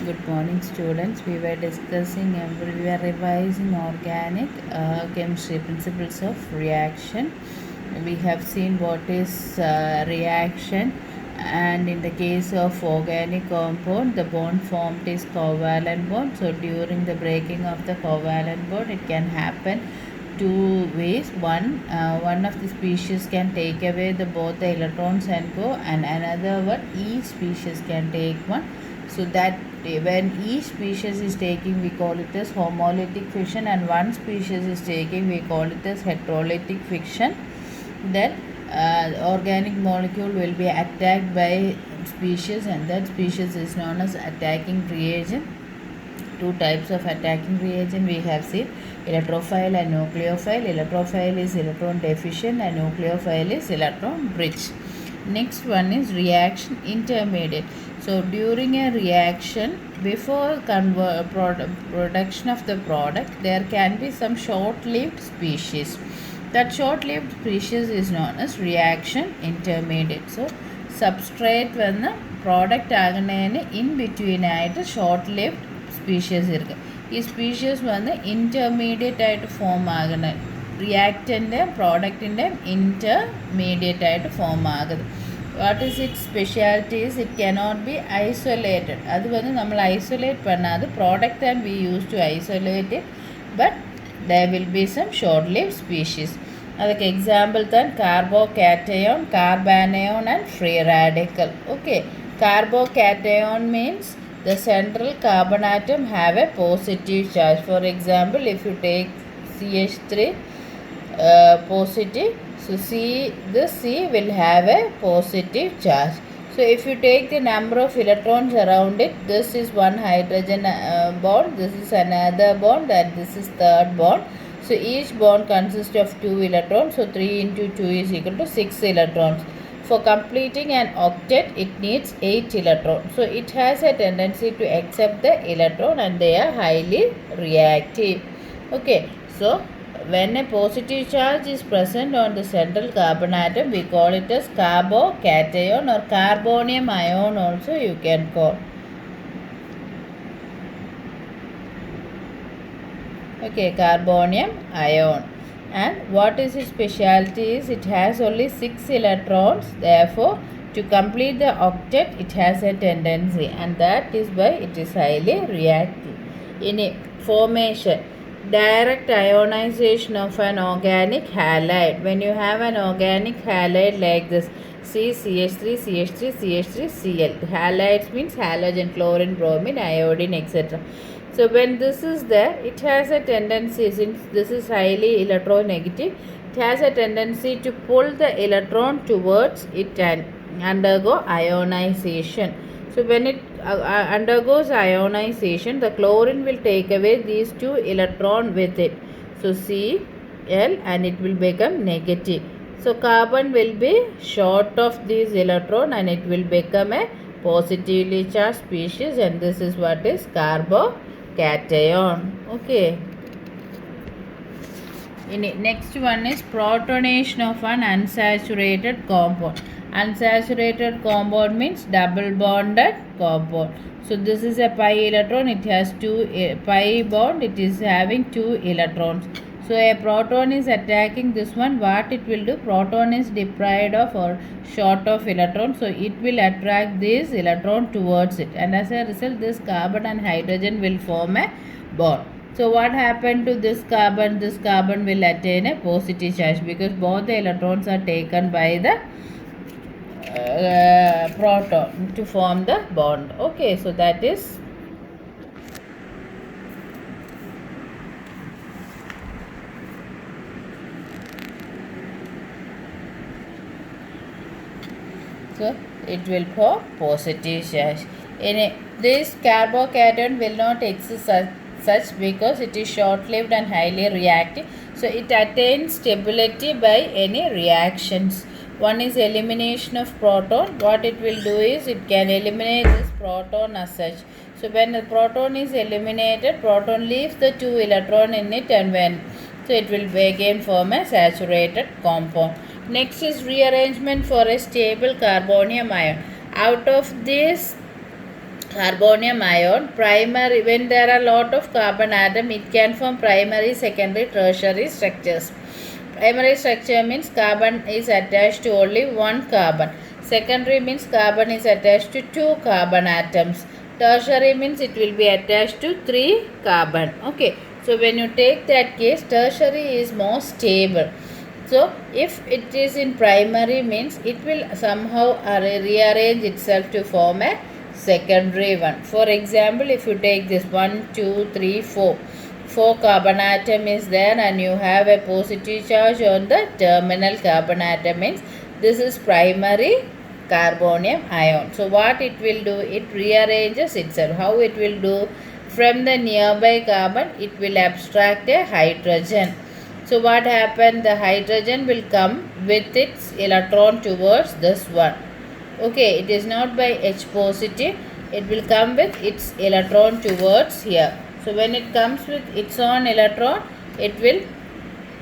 Good morning, students. We were discussing and we were revising organic chemistry principles of reaction. We have seen what is reaction, and in the case of organic compound, the bond formed is covalent bond. So during the breaking of the covalent bond, it can happen two ways. One of the species can take away both the electrons and go, and another one, each species can take one. So that when each species is taking, we call it as homolytic fission, and one species is taking, we call it as heterolytic fission. Then organic molecule will be attacked by species, and that species is known as attacking reagent. Two types of attacking reagent we have seen: electrophile and nucleophile. Electrophile is electron deficient and nucleophile is electron rich. Next one is reaction intermediate. So during a reaction, before production of the product, there can be some short-lived species. That short-lived species is known as reaction intermediate. So substrate വന്ന് product ആകുന്നതിന് in between ആയിട്ട് short lived species ഇരിക്കും. ഈ species വന്ന് intermediate ആയിട്ട് form ആകുന്ന റിയാക്റ്റൻ്റെ പ്രോഡക്റ്റിൻ്റെ intermediate ആയിട്ട് ഫോം ആകുന്നത്. What is it specialities? It cannot be isolated. അത് വന്ന് നമ്മൾ ഐസൊലേറ്റ് பண்ணாது. Product and we use to isolate it, but there will be some short-lived species. ಅದಕ್ಕೆ example then carbocation, carbanion and free radical. Okay, carbocation means the central carbon atom have a positive charge. For example, if you take CH3 positive, so this C will have a positive charge. So if you take the number of electrons around it, this is one hydrogen bond, this is another bond, and this is third bond. So each bond consists of 2 electrons. So 3 into 2 is equal to 6 electrons. For completing an octet, it needs 8 electrons. So it has a tendency to accept the electron, and they are highly reactive. Okay, so when a positive charge is present on the central carbon atom, we call it as carbocation, or carbonium ion also you can call. Okay, carbonium ion. And what is its specialty is it has only 6 electrons. Therefore, to complete the octet, it has a tendency, and that is why it is highly reactive. In a formation, direct ionization of an organic halide. When you have an organic halide like this, CH3, CH3, CH3, Cl. Halides means halogen, chlorine, bromine, iodine, etc. So when this is there, it has a tendency, since this is highly electronegative, it has a tendency to pull the electron towards it and undergo ionization. So when it undergoes ionization, the chlorine will take away these 2 electrons with it. So Cl, and it will become negative. So carbon will be short of these electrons, and it will become a positively charged species, and this is what is carbocation. Okay. Next one is protonation of an unsaturated compound. Unsaturated compound means double bonded compound. So this is a pi electron, it has 2 pi bond, it is having 2 electrons. So a proton is attacking this one. What it will do? Proton is deprived of or short of electron, so it will attract this electron towards it, and as a result, this carbon and hydrogen will form a bond. So what happened to this carbon? This carbon will attain a positive charge because both the electrons are taken by the proton to form the bond. Okay, so that is so it will form positive charge. This carbocation will not exist such because it is short-lived and highly reactive. So it attains stability by any reactions. One is elimination of proton. What it will do is it can eliminate this proton as such. So when the proton is eliminated, proton leaves the 2 electron in it, and so it will again form a saturated compound. Next is rearrangement for a stable carbonium ion. Out of this carbonium ion. Primary, when there are a lot of carbon atom, it can form primary, secondary, tertiary structures. Primary structure means carbon is attached to only one carbon. Secondary means carbon is attached to two carbon atoms. Tertiary means it will be attached to three carbon. Okay, so when you take that case, tertiary is more stable. So if it is in primary means it will somehow rearrange itself to form a secondary one. For example, if you take this 1, 2, 3, 4, 4 carbon atom is there and you have a positive charge on the terminal carbon atom means this is primary carbonium ion. So what it will do, it rearranges itself. How it will do? From the nearby carbon it will abstract a hydrogen. So what happened? The hydrogen will come with its electron towards this one. Okay, it is not by H positive, it will come with its electron towards here. So when it comes with its own electron, it will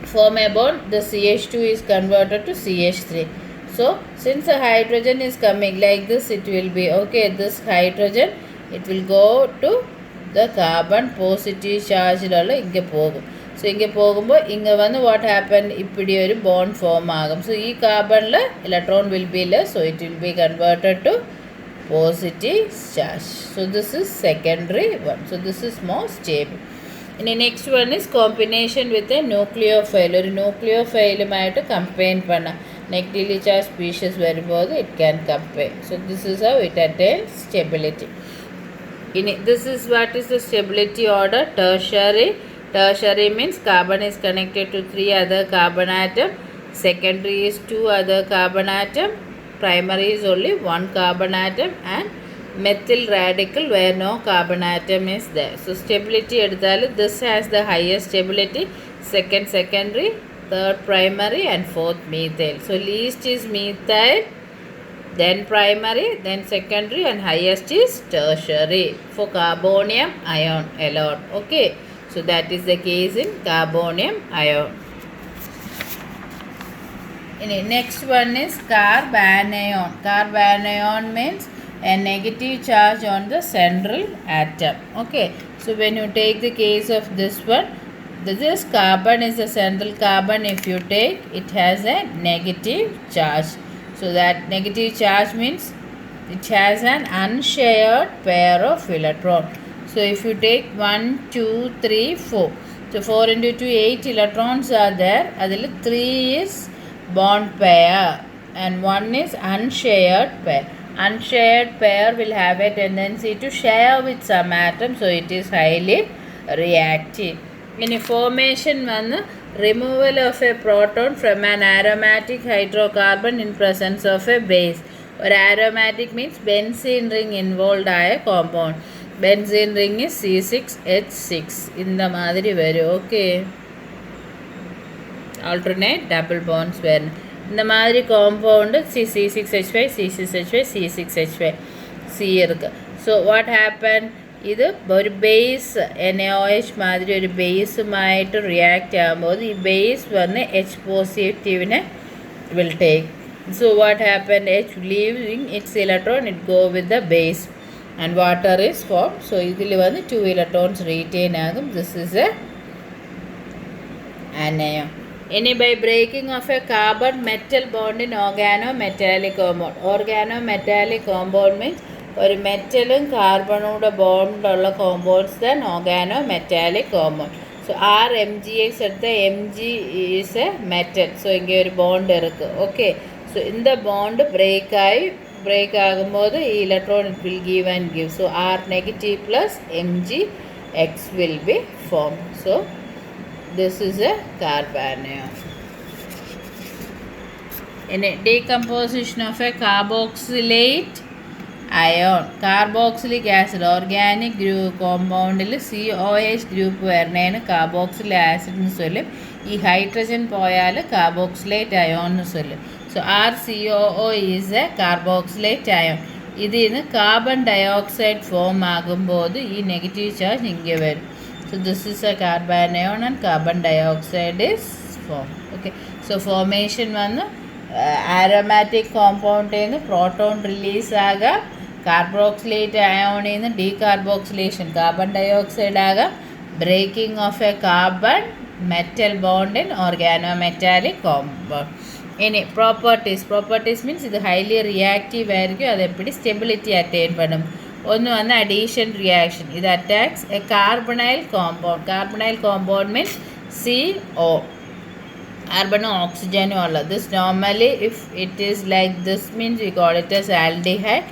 form a bond. The CH2 is converted to CH3. So since the hydrogen is coming like this, it will be okay. This hydrogen, it will go to the carbon positive charge inge pogum. So inge pogumbo inge vannu what happened, ippidi oru bond form agum. So ee carbon la electron will be less, so it will be converted to positive charge. So this is secondary one. So this is more stable. And the next one is combination with a nucleophile. Or nucleophile maayittu combine panna negatively charged species varumbodhu it can combine. So this is how it attains stability. This is what is the stability order. Tertiary. Tertiary means carbon is connected to 3 other carbon atom. Secondary is 2 other carbon atom. Primary is only 1 carbon atom and methyl radical where no carbon atom is there. So stability eduthalu this has the highest stability, second secondary, third primary and fourth methyl. So least is methyl, then primary, then secondary and highest is tertiary for carbonium ion alone. Okay, so that is the case in carbonium ion. Next one is carbanion. Carbanion means a negative charge on the central atom. Okay, so when you take the case of this one, this carbon is the central carbon. If you take, it has a negative charge. So that negative charge means it has an unshared pair of electron. So if you take 1, 2, 3, 4. So 4 into 2, 8 electrons are there. Adil 3 is bond pair and 1 is unshared pair. Unshared pair will have a tendency to share with some atom, so it is highly reactive. In a formation one, removal of a proton from an aromatic hydrocarbon in presence of a base. Or aromatic means benzene ring involved a compound. Benzene ring is C6H6 in the madri varu. Okay, alternate double bonds when in the madri compound C6H5 C6H5 C6H5 C irukku. So what happened, ഇത് ഒരു base NaOH മാതിരി ഒരു ബേസുമായിട്ട് react ആകുമ്പോൾ ഈ base വന്ന് H പോസിറ്റീവിനെ will take. So what happen, H leaving its electron it go with the base and water is form. So ഇതിൽ വന്ന് 2 ഇലക്ട്രോൺസ് റീറ്റെയിൻ ആകും. This is a anion. ഇനി by breaking of a carbon metal bond in organometallic compound. Organometallic compound means ഒരു മെറ്റലും കാർബണൂടെ ബോണ്ടുള്ള compounds then organometallic compound. So RMgx எடுத்த Mg is a metal. So இங்கே ஒரு பாண்ட் இருக்குது. ஓகே, ஸோ இந்த பாண்டு பிரேக் ஆகும்போது electron it will give and give. So R negative plus Mgx will be formed. So this is a carbanion. In a decomposition of a carboxylate ion, carboxylic acid organic group compound COH group വരുന്നതിന് carboxylic acid എന്ന് ചൊല്ലും. ഈ hydrogen പോയാൽ carboxylate ion എന്ന് ചൊല്ലും. So RCOO is a carboxylate ion. ഇതിൽ നിന്ന് carbon dioxide form ആകുമ്പോൾ ഈ നെഗറ്റീവ് ചാർജ് ഇങ്ങനെ വരും. So this is a carbanion and carbon dioxide is formed. Okay, so formation വന്ന് aromatic compound proton release ആകാം, കാർബോക്സിലേറ്റ് അയോണിൽ നിന്ന് ഡീകാർബോക്സിലേഷൻ കാർബൺ ഡയോക്സൈഡ് ആകാം, breaking of a carbon metal bond in organometallic compound. ഇനി properties means ഇത് highly reactive ആയിരിക്കും, അത് എപ്പടി സ്റ്റെബിലിറ്റി അറ്റൈൻ பண்ணும். ഒന്ന് വന്ന് അഡീഷൻ റിയാക്ഷൻ, ഇത് attacks a carbonyl compound means CO, കാർബണും ഓക്സിജനും ഉള്ളത്. This normally if it is like this means we call it as aldehyde.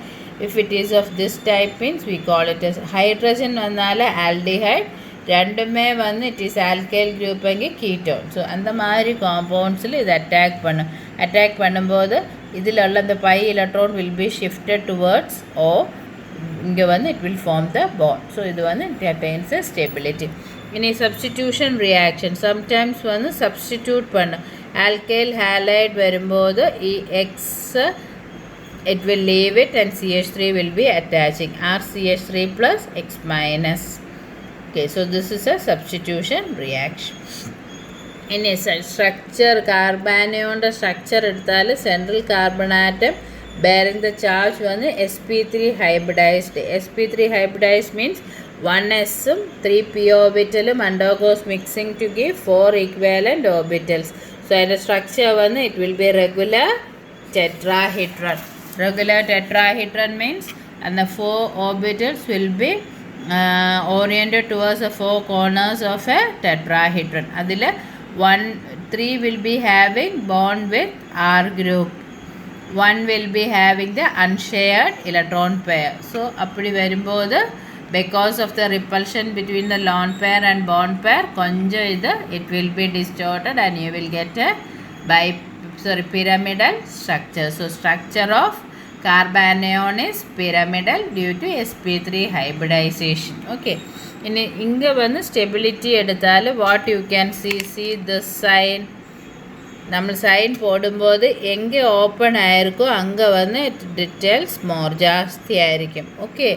If it is of this type means we call it as hydrogen വന്നാൽ aldehyde, ரெண்டுமே வந்து it is alkyl group எங்கே ketone. So அந்த மாதிரி காம்பவுண்ட்ஸில் இது attack பண்ணும்போது இதில் உள்ள அந்த pi electron will be shifted towards O, இங்கே வந்து it will form the bond. So இது வந்து இட் அட்டைன்ஸ் அ ஸ்டெபிலிட்டி. இனி சப்ஸ்டிடியூஷன் ரியாக்ஷன், சம்டைம்ஸ் வந்து சப்ஸ்டிடியூட் பண்ணும். ஆல்கைல் ஹேலைட் வரும்போது X it will leave it and CH3 will be attaching RCH3 plus X minus. Okay, so this is a substitution reaction. In a structure, carbanion structure എടുത്താൽ central carbon atom bearing the charge one sp3 hybridized. sp3 hybridized means 1s 3p orbital undergoes mixing to give 4 equivalent orbitals. So in the structure one it will be regular tetrahedron. Regular tetrahedron means and the 4 orbitals will be oriented towards the 4 corners of a tetrahedron. Adile 3 will be having bond with R group, 1 will be having the unshared electron pair. So appadi varumbodhu because of the repulsion between the lone pair and bond pair konja idu it will be distorted and you will get a pyramidal structure. So structure of carbanion is pyramidal due to sp3 hybridization. Okay, இங்கே வந்து stability எடுத்தால் what you can see this sign. நம்ம sign போடும்போது எங்கே open ஆயிருக்கோ அங்கே வந்து details மோர் ஜாஸ்தி ஆയിരിക്കും. Okay,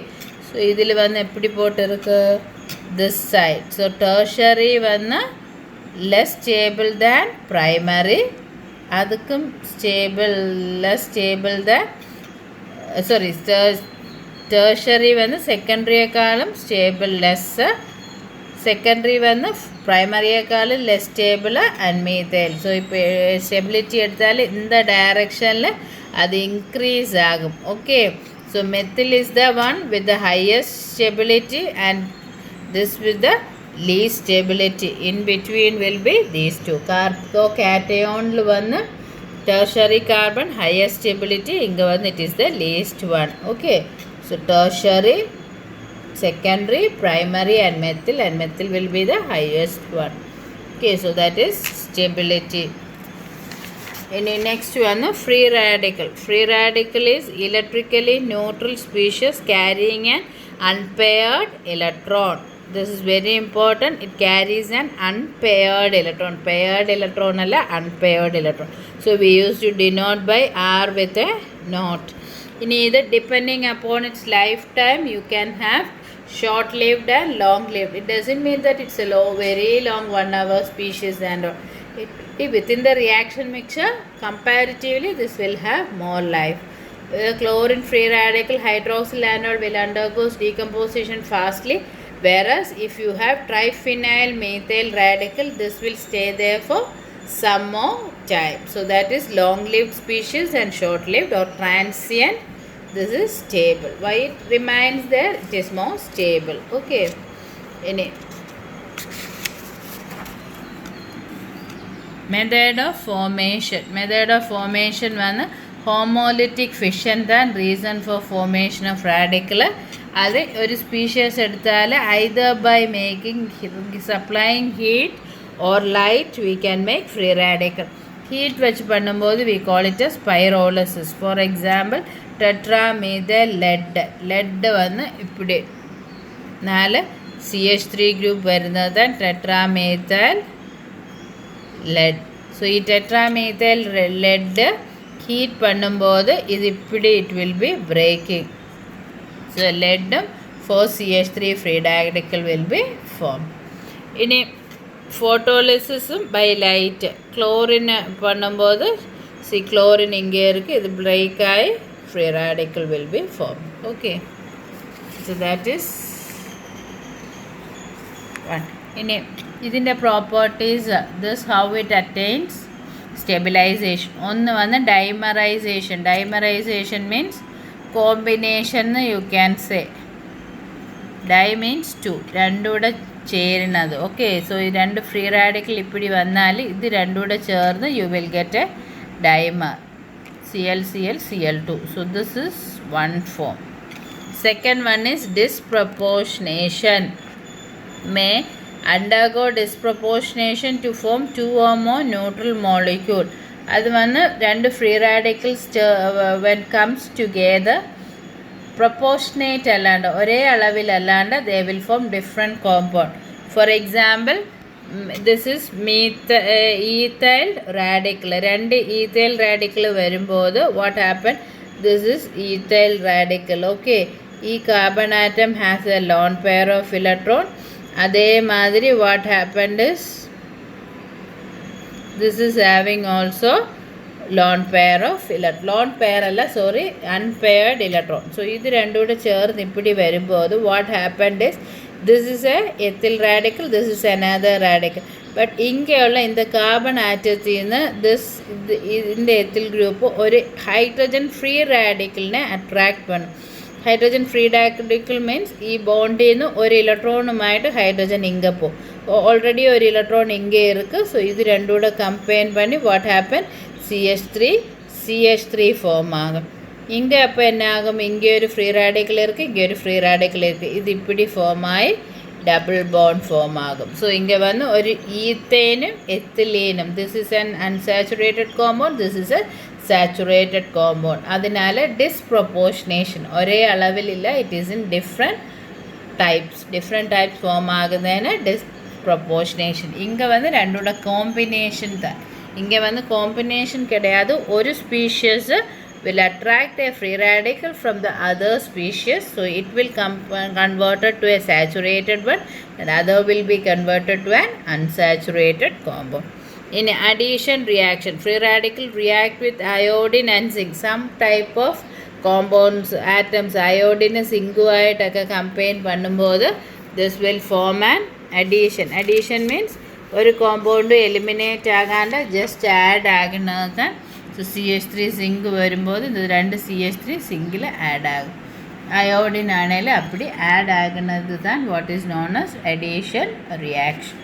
so இதில் வந்து எப்படி போட்டிருக்கு this side. ஸோ டெர்ஷரி வந்து லெஸ் ஸ்டேபிள் தேன் ப்ரைமரி, அதுக்கும் லெஸ் ஸ்டேபிள் தேன் tertiary வந்து செகண்டரிയേക്കാളും സ്റ്റേബിൾ ലെസ്, സെക്കൻഡറി வந்து പ്രൈമറിയേക്കാളും less stable and methyl. So இப்போ ஸ்டெபிலிட்டி எடுத்தால் இந்த டைரக்ஷனில் அது இன்க்ரீஸ் ஆகும். Okay, so methyl is the one with the highest stability and this with the least stability. In between will be these two. Carbocation வந்து tertiary carbon highest stability, இங்கே வந்து it is the least one. Okay, so tertiary, secondary, primary and methyl will be the highest one. Okay, so that is stability. And next one, free radical. Free radical is electrically neutral species carrying an unpaired electron. This is very important. It carries an unpaired electron. Paired electron alla unpaired electron. So we used to denote by R with a note. In either depending upon its lifetime, you can have short-lived and long-lived. It doesn't mean that it's a very long 1 hour species and within the reaction mixture, comparatively this will have more life. Chlorine free radical hydroxyl anode will undergo decomposition fastly. Whereas if you have triphenyl methyl radical, this will stay there for some more time. So that is long-lived species and short-lived or transient. This is stable. Why it remains there? It is more stable. Okay. Method of formation one homolytic fission than reason for formation of radical. അത് ഒരു species എടുത്താൽ either by supplying heat or light we can make free radical. Heat വെച്ച് பண்ணும்போது we call it as pyrolysis. For example, tetramethyl lead വന്ന് இப்படி 4 CH3 group വരുന്നത് tetramethyl lead. So ഈ tetramethyl lead heat பண்ணும்போது இது இப்படி it will be breaking. So lead 4CH3 free radical will be formed. ഇനി ഫോട്ടോലിസിസും ബൈ ലൈറ്റ് ക്ലോറിന് பண்ணும்போது chlorine இங்கே இருக்குது, இது பிரேக் ஆகி free radical will be formed. Okay, so that is one. ഇതിൻ്റെ properties this how it attains stabilisation. ഒന്ന് വന്ന് dimerisation. Dimerisation means combination എന്ന് you can say. Di means two, രണ്ടും കൂടെ ചേരുന്നത്. ഓക്കെ, സോ ഈ രണ്ട് ഫ്രീ റാഡിക്കൽ ഇപ്പിടി വന്നാൽ ഇത് രണ്ടും കൂടെ ചേർന്ന് you will get A dimer. ClCl, Cl2. So this is one form. Second one is disproportionation. May undergo disproportionation to form two or more neutral molecule. അത് വന്ന് രണ്ട് free radicals when comes together proportionate അല്ലാണ്ട് ഒരേ അളവിലല്ലാണ്ട് they will form different compound. For example, this is ethyl radical. രണ്ട് ethyl radical വരുമ്പോൾ what happen? This is ethyl radical. Okay, ഈ carbon atom has a lone pair of electron. അതേമാതിരി what happened is this is having also lone pair of lone pair അല്ല sorry unpaired electron. So ഇത് രണ്ടും കൂടെ ചേർന്ന് ഇപ്പിടി വരുമ്പോൾ what happened is this is a ethyl radical, this is another radical. But ഇങ്ങനെയുള്ള இந்த carbon ആറ്റത്തിൽ നിന്ന് ഇതിൻ്റെ എത്തിൽ ഗ്രൂപ്പ് ഒരു ഹൈഡ്രജൻ ഫ്രീ റാഡിക്കലിനെ അട്രാക്ട് பண்ணுം. ഹൈഡ്രജൻ ഫ്രീ റാഡിക്കൽ മീൻസ് ഈ ബോണ്ടിൽ നിന്ന് ഒരു ഇലക്ട്രോണുമായിട്ട് ഹൈഡ്രജൻ ഇங்கே போகும். ഓൾറെഡി ഒരു ഇലക്ട്രോൺ ഇங்கே இருக்குது. ஸோ இது ரெண்டும் கூட கம்பைன் பண்ணி வாட் ஹேப்பன் CH3 ஃபார்ம் ஆகும். இங்கே அப்போ என்ன ஆகும்? இங்கே ஒரு ஃப்ரீ റാഡിക്കൽ இருக்குது, இங்கே ஒரு ஃப்ரீ റാഡിക്കൽ இருக்குது. இது இப்படி ஃபார்ம் ஆகி ഡബിൾ ബോണ്ട് ഫോം ആകും. സോ ഇங்கே വന്ന് ഒരു ഈത്തേനും എത്തിലീനും. This is an unsaturated compound, this is a saturated compound. അതിനാൽ ഡിസ്പ്രൊപ്പോർഷനേഷൻ ഒരേ അളവിലില്ല, it is in different types form ആകുന്നതിന് ഡിസ്പ്രൊപ്പോർഷനേഷൻ. ഇங்கே വന്ന് രണ്ടും കൂടെ കോമ്പിനേഷൻ தான். இங்கே வந்து combination கிடையாது. ஒரு species will attract a free radical from the other species, so it will converted to a saturated one, and other will be converted to an unsaturated compound. In addition reaction, free radical react with iodine and zinc. Some type of compounds, atoms, iodine zinc ആയിട്ടൊക്കെ combine பண்ணும்போது this will form an addition. Addition means ഒരു compound eliminate ആകാണ്ട് just add ആകുന്നത്. So CH3 zinc വരുമ്പോൾ ഇത് രണ്ട് CH3 സിങ്കിൽ add ആകും. Iodine ആണെങ്കിൽ അപ്പടി ആഡ് ആകുന്നത് താൻ what is known as addition reaction.